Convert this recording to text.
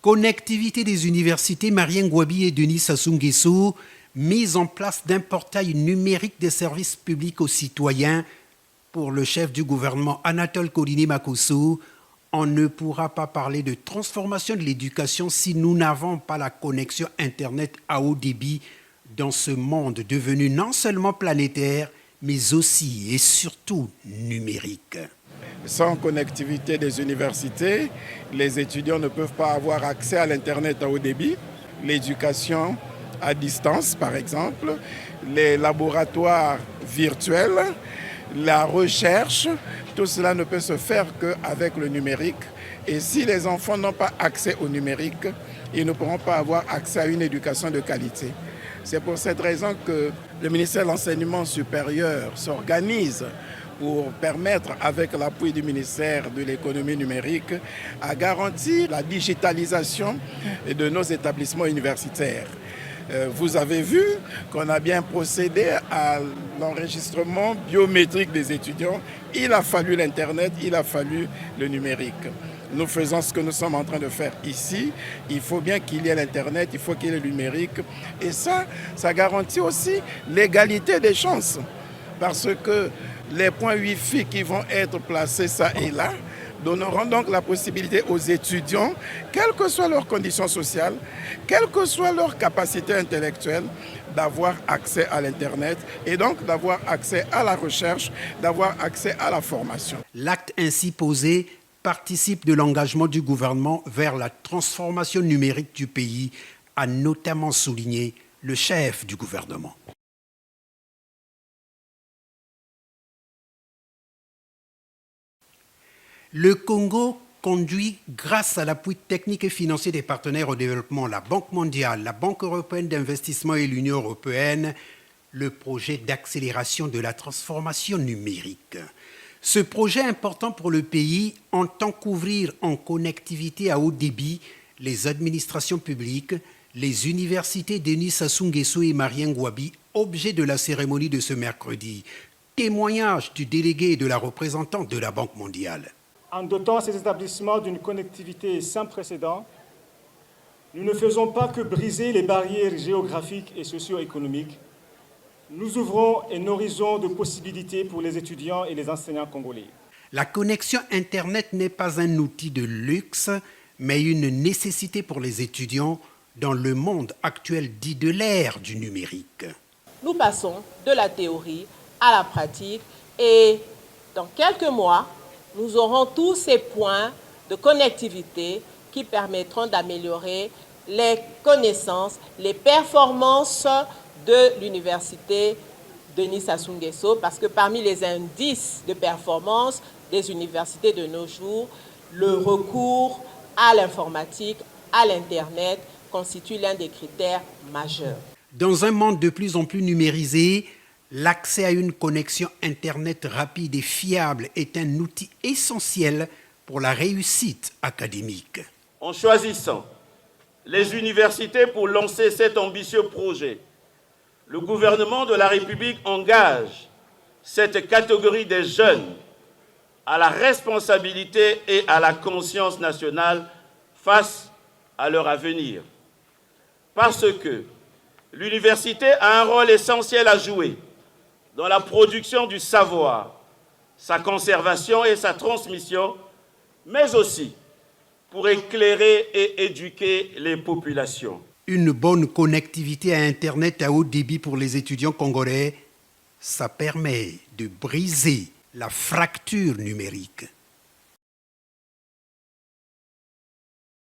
Connectivité des universités Marien Ngouabi et Denis Sassou Nguesso, mise en place d'un portail numérique des services publics aux citoyens. Pour le chef du gouvernement Anatole Korini Makosso, on ne pourra pas parler de transformation de l'éducation si nous n'avons pas la connexion Internet à haut débit dans ce monde devenu non seulement planétaire, mais aussi et surtout numérique. Sans connectivité des universités, les étudiants ne peuvent pas avoir accès à l'Internet à haut débit, l'éducation à distance par exemple, les laboratoires virtuels, la recherche, tout cela ne peut se faire qu'avec le numérique. Et si les enfants n'ont pas accès au numérique, ils ne pourront pas avoir accès à une éducation de qualité. C'est pour cette raison que le ministère de l'Enseignement supérieur s'organise pour permettre, avec l'appui du ministère de l'économie numérique, à garantir la digitalisation de nos établissements universitaires. Vous avez vu qu'on a bien procédé à l'enregistrement biométrique des étudiants. Il a fallu l'Internet, il a fallu le numérique. Nous faisons ce que nous sommes en train de faire ici. Il faut bien qu'il y ait l'Internet, il faut qu'il y ait le numérique. Et ça garantit aussi l'égalité des chances. Parce que les points Wi-Fi qui vont être placés ça et là donneront donc la possibilité aux étudiants, quelles que soient leurs conditions sociales, quelle que soit leur capacité intellectuelle, d'avoir accès à l'Internet et donc d'avoir accès à la recherche, d'avoir accès à la formation. L'acte ainsi posé participe de l'engagement du gouvernement vers la transformation numérique du pays, a notamment souligné le chef du gouvernement. Le Congo conduit, grâce à l'appui technique et financier des partenaires au développement, la Banque mondiale, la Banque européenne d'investissement et l'Union européenne, le projet d'accélération de la transformation numérique. Ce projet important pour le pays entend couvrir en connectivité à haut débit les administrations publiques, les universités Denis Sassou Nguesso et Marien Ngouabi, objet de la cérémonie de ce mercredi. Témoignage du délégué et de la représentante de la Banque mondiale. En dotant ces établissements d'une connectivité sans précédent, nous ne faisons pas que briser les barrières géographiques et socio-économiques. Nous ouvrons un horizon de possibilités pour les étudiants et les enseignants congolais. La connexion Internet n'est pas un outil de luxe, mais une nécessité pour les étudiants dans le monde actuel dit de l'ère du numérique. Nous passons de la théorie à la pratique et dans quelques mois, nous aurons tous ces points de connectivité qui permettront d'améliorer les connaissances, les performances de l'université Denis Sassou Nguesso, parce que parmi les indices de performance des universités de nos jours, le recours à l'informatique, à l'Internet, constitue l'un des critères majeurs. Dans un monde de plus en plus numérisé, l'accès à une connexion Internet rapide et fiable est un outil essentiel pour la réussite académique. En choisissant les universités pour lancer cet ambitieux projet, le gouvernement de la République engage cette catégorie des jeunes à la responsabilité et à la conscience nationale face à leur avenir. Parce que l'université a un rôle essentiel à jouer dans la production du savoir, sa conservation et sa transmission, mais aussi pour éclairer et éduquer les populations. Une bonne connectivité à Internet à haut débit pour les étudiants congolais, ça permet de briser la fracture numérique.